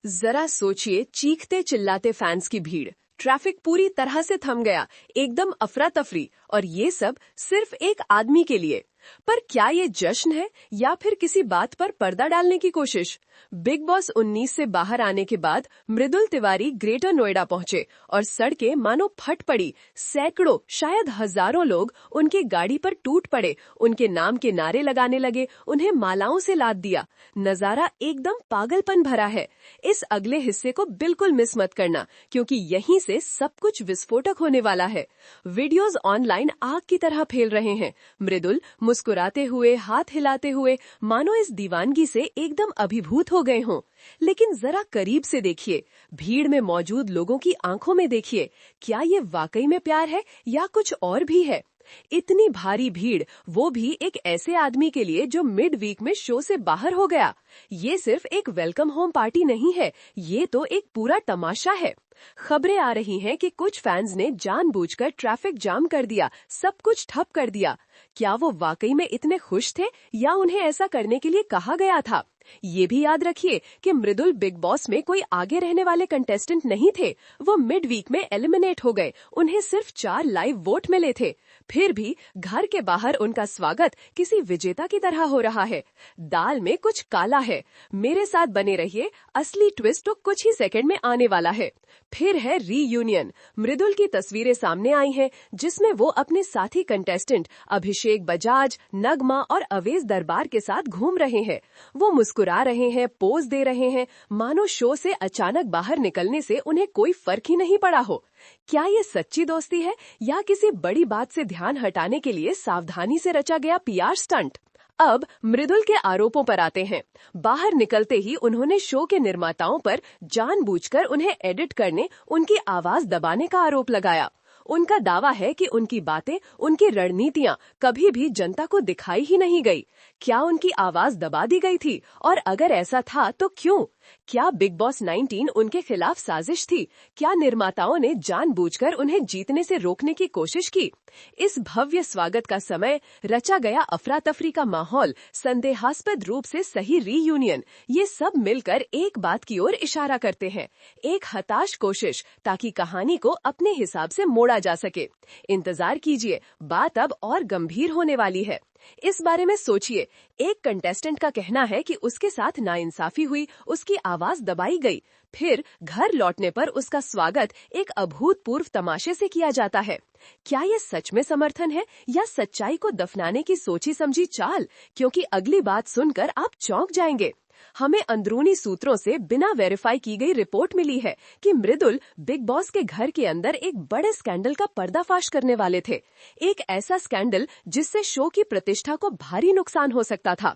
जरा सोचिए, चीखते चिल्लाते फैंस की भीड़, ट्रैफिक पूरी तरह से थम गया, एकदम अफरा तफरी, और ये सब सिर्फ एक आदमी के लिए। पर क्या ये जश्न है या फिर किसी बात पर पर्दा डालने की कोशिश? बिग बॉस 19 से बाहर आने के बाद मृदुल तिवारी ग्रेटर नोएडा पहुंचे और सड़कें मानो फट पड़ी। सैकड़ों, शायद हजारों लोग उनकी गाड़ी पर टूट पड़े, उनके नाम के नारे लगाने लगे, उन्हें मालाओं से लाद दिया। नजारा एकदम पागलपन भरा है। इस अगले हिस्से को बिल्कुल मिस मत करना, क्योंकि यहीं से सब कुछ विस्फोटक होने वाला है। वीडियोस ऑनलाइन आग की तरह फैल रहे हैं। मृदुल मुस्कुराते हुए, हाथ हिलाते हुए, मानो इस दीवानगी से एकदम अभिभूत हो गए हों। लेकिन जरा करीब से देखिए, भीड़ में मौजूद लोगों की आंखों में देखिए, क्या ये वाकई में प्यार है या कुछ और भी है? इतनी भारी भीड़, वो भी एक ऐसे आदमी के लिए जो मिड वीक में शो से बाहर हो गया। ये सिर्फ एक वेलकम होम पार्टी नहीं है, ये तो एक पूरा तमाशा है। खबरें आ रही हैं कि कुछ फैंस ने जानबूझकर ट्रैफिक जाम कर दिया, सब कुछ ठप कर दिया। क्या वो वाकई में इतने खुश थे या उन्हें ऐसा करने के लिए कहा गया था? ये भी याद रखिए कि मृदुल बिग बॉस में कोई आगे रहने वाले कंटेस्टेंट नहीं थे। वो मिड वीक में एलिमिनेट हो गए, उन्हें सिर्फ 4 लाइव वोट मिले थे। फिर भी घर के बाहर उनका स्वागत किसी विजेता की तरह हो रहा है। दाल में कुछ काला है। मेरे साथ बने रहिए, असली ट्विस्ट तो कुछ ही सेकंड में आने वाला है। फिर है रीयूनियन। मृदुल की तस्वीरें सामने आई हैं, जिसमें वो अपने साथी कंटेस्टेंट अभिषेक बजाज, नगमा और अवेज दरबार के साथ घूम रहे हैं। वो मुस्कुरा रहे हैं, पोज दे रहे हैं, मानो शो से अचानक बाहर निकलने से उन्हें कोई फर्क ही नहीं पड़ा हो। क्या ये सच्ची दोस्ती है या किसी बड़ी बात से ध्यान हटाने के लिए सावधानी से रचा गया पीआर स्टंट? अब मृदुल के आरोपों पर आते हैं। बाहर निकलते ही उन्होंने शो के निर्माताओं पर जानबूझकर उन्हें एडिट करने, उनकी आवाज दबाने का आरोप लगाया। उनका दावा है कि उनकी बातें, उनकी रणनीतियां कभी भी जनता को दिखाई ही नहीं गई। क्या उनकी आवाज दबा दी गई थी? और अगर ऐसा था तो क्यों? क्या बिग बॉस 19 उनके खिलाफ साजिश थी? क्या निर्माताओं ने जानबूझकर उन्हें जीतने से रोकने की कोशिश की? इस भव्य स्वागत का समय, रचा गया अफरा तफरी का माहौल, संदेहास्पद रूप से सही रीयूनियन, ये सब मिलकर एक बात की ओर इशारा करते हैं। एक हताश कोशिश ताकि कहानी को अपने हिसाब से मोड़ा जा सके। इंतजार कीजिए, बात अब और गंभीर होने वाली है। इस बारे में सोचिए, एक कंटेस्टेंट का कहना है कि उसके साथ नाइंसाफी हुई, उसकी आवाज दबाई गई। फिर घर लौटने पर उसका स्वागत एक अभूतपूर्व तमाशे से किया जाता है। क्या ये सच में समर्थन है या सच्चाई को दफनाने की सोची समझी चाल? क्योंकि अगली बात सुनकर आप चौंक जाएंगे। हमें अंदरूनी सूत्रों से बिना वेरीफाई की गई रिपोर्ट मिली है कि मृदुल बिग बॉस के घर के अंदर एक बड़े स्कैंडल का पर्दाफाश करने वाले थे। एक ऐसा स्कैंडल जिससे शो की प्रतिष्ठा को भारी नुकसान हो सकता था।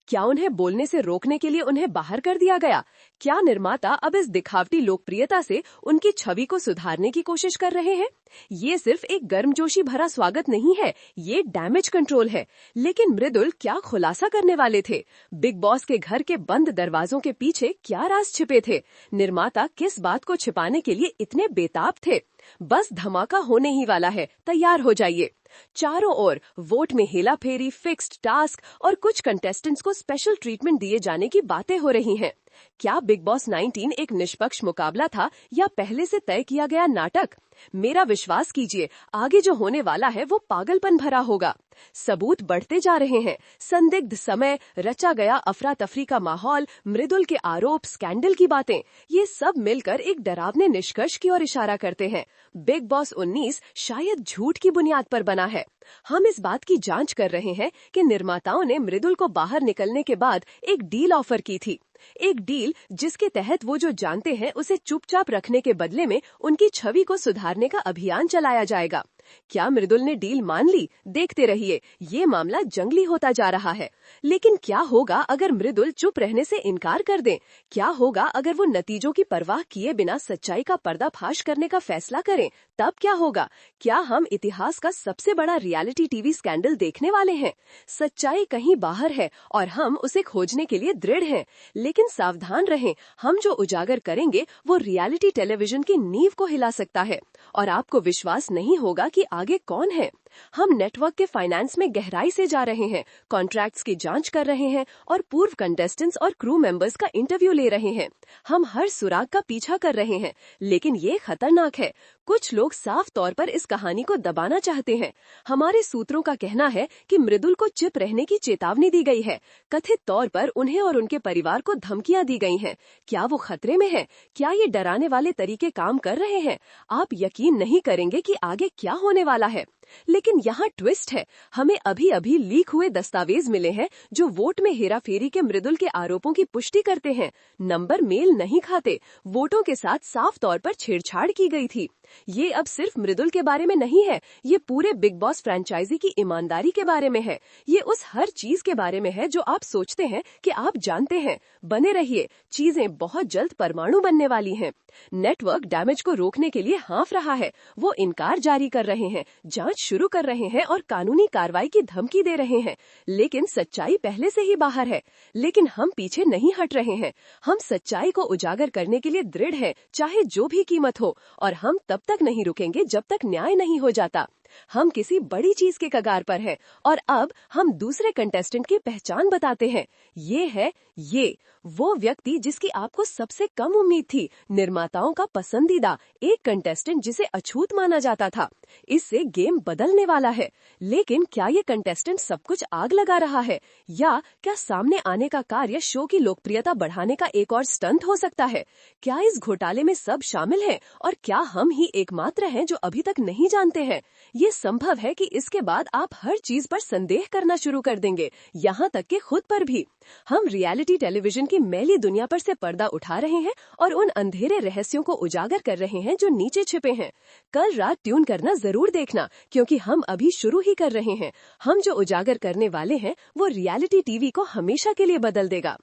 क्या उन्हें बोलने से रोकने के लिए उन्हें बाहर कर दिया गया? क्या निर्माता अब इस दिखावटी लोकप्रियता से उनकी छवि को सुधारने की कोशिश कर रहे हैं? ये सिर्फ एक गर्मजोशी भरा स्वागत नहीं है, ये डैमेज कंट्रोल है। लेकिन मृदुल क्या खुलासा करने वाले थे? बिग बॉस के घर के बंद दरवाजों के पीछे क्या राज छिपे थे? निर्माता किस बात को छिपाने के लिए इतने बेताब थे? बस धमाका होने ही वाला है, तैयार हो जाइए। चारों ओर वोट में हेलाफेरी, फिक्स्ड टास्क और कुछ कंटेस्टेंट्स को स्पेशल ट्रीटमेंट दिए जाने की बातें हो रही हैं। क्या बिग बॉस 19 एक निष्पक्ष मुकाबला था या पहले से तय किया गया नाटक? मेरा विश्वास कीजिए, आगे जो होने वाला है वो पागलपन भरा होगा। सबूत बढ़ते जा रहे हैं। संदिग्ध समय, रचा गया अफरा तफरी का माहौल, मृदुल के आरोप, स्कैंडल की बातें, ये सब मिलकर एक डरावने निष्कर्ष की ओर इशारा करते हैं। बिग बॉस 19 शायद झूठ की बुनियाद पर बना है। हम इस बात की जांच कर रहे हैं कि निर्माताओं ने मृदुल को बाहर निकलने के बाद एक डील ऑफर की थी। एक डील जिसके तहत वो जो जानते हैं उसे चुपचाप रखने के बदले में उनकी छवि को सुधारने का अभियान चलाया जाएगा। क्या मृदुल ने डील मान ली? देखते रहिए, ये मामला जंगली होता जा रहा है। लेकिन क्या होगा अगर मृदुल चुप रहने से इनकार कर दें? क्या होगा अगर वो नतीजों की परवाह किए बिना सच्चाई का पर्दाफाश करने का फैसला करें? तब क्या होगा? क्या हम इतिहास का सबसे बड़ा रियलिटी टीवी स्कैंडल देखने वाले हैं? सच्चाई कहीं बाहर है और हम उसे खोजने के लिए दृढ़ हैं। लेकिन सावधान रहें, हम जो उजागर करेंगे वो रियलिटी टेलीविजन की नींव को हिला सकता है और आपको विश्वास नहीं होगा कि आगे कौन है। हम नेटवर्क के फाइनेंस में गहराई से जा रहे हैं, कॉन्ट्रैक्ट्स की जांच कर रहे हैं और पूर्व कंटेस्टेंट्स और क्रू मेंबर्स का इंटरव्यू ले रहे हैं। हम हर सुराग का पीछा कर रहे हैं, लेकिन ये खतरनाक है। कुछ लोग साफ तौर पर इस कहानी को दबाना चाहते हैं। हमारे सूत्रों का कहना है कि मृदुल को चुप रहने की चेतावनी दी गई है। कथित तौर पर उन्हें और उनके परिवार को धमकियां दी गई हैं। क्या वो खतरे में है? क्या ये डराने वाले तरीके काम कर रहे हैं? आप यकीन नहीं करेंगे कि आगे क्या होने वाला है। लेकिन यहाँ ट्विस्ट है। हमें अभी अभी लीक हुए दस्तावेज मिले हैं जो वोट में हेराफेरी के मृदुल के आरोपों की पुष्टि करते हैं। नंबर मेल नहीं खाते, वोटों के साथ साफ तौर पर छेड़छाड़ की गई थी। ये अब सिर्फ मृदुल के बारे में नहीं है, ये पूरे बिग बॉस फ्रेंचाइजी की ईमानदारी के बारे में है। ये उस हर चीज के बारे में है जो आप सोचते हैं कि आप जानते हैं। बने रहिए, चीजें बहुत जल्द परमाणु बनने वाली हैं। नेटवर्क डैमेज को रोकने के लिए हाँफ रहा है। वो इनकार जारी कर रहे हैं, जांच शुरू कर रहे हैं और कानूनी कार्रवाई की धमकी दे रहे हैं। लेकिन सच्चाई पहले से ही बाहर है। लेकिन हम पीछे नहीं हट रहे हैं। हम सच्चाई को उजागर करने के लिए दृढ़ हैं, चाहे जो भी कीमत हो। और हम तब तक नहीं रुकेंगे जब तक न्याय नहीं हो जाता। हम किसी बड़ी चीज के कगार पर हैं और अब हम दूसरे कंटेस्टेंट की पहचान बताते हैं। ये वो व्यक्ति जिसकी आपको सबसे कम उम्मीद थी, निर्माताओं का पसंदीदा, एक कंटेस्टेंट जिसे अछूत माना जाता था। इससे गेम बदलने वाला है। लेकिन क्या ये कंटेस्टेंट सब कुछ आग लगा रहा है, या क्या सामने आने का कार्य शो की लोकप्रियता बढ़ाने का एक और स्टंट हो सकता है? क्या इस घोटाले में सब शामिल हैं और क्या हम ही एकमात्र हैं जो अभी तक नहीं जानते हैं? ये संभव है कि इसके बाद आप हर चीज पर संदेह करना शुरू कर देंगे, यहाँ तक कि खुद पर भी। हम रियलिटी टेलीविजन की मैली दुनिया पर से पर्दा उठा रहे हैं और उन अंधेरे रहस्यों को उजागर कर रहे हैं जो नीचे छिपे हैं। कल रात ट्यून करना जरूर देखना, क्योंकि हम अभी शुरू ही कर रहे हैं। हम जो उजागर करने वाले हैं वो रियलिटी टीवी को हमेशा के लिए बदल देगा।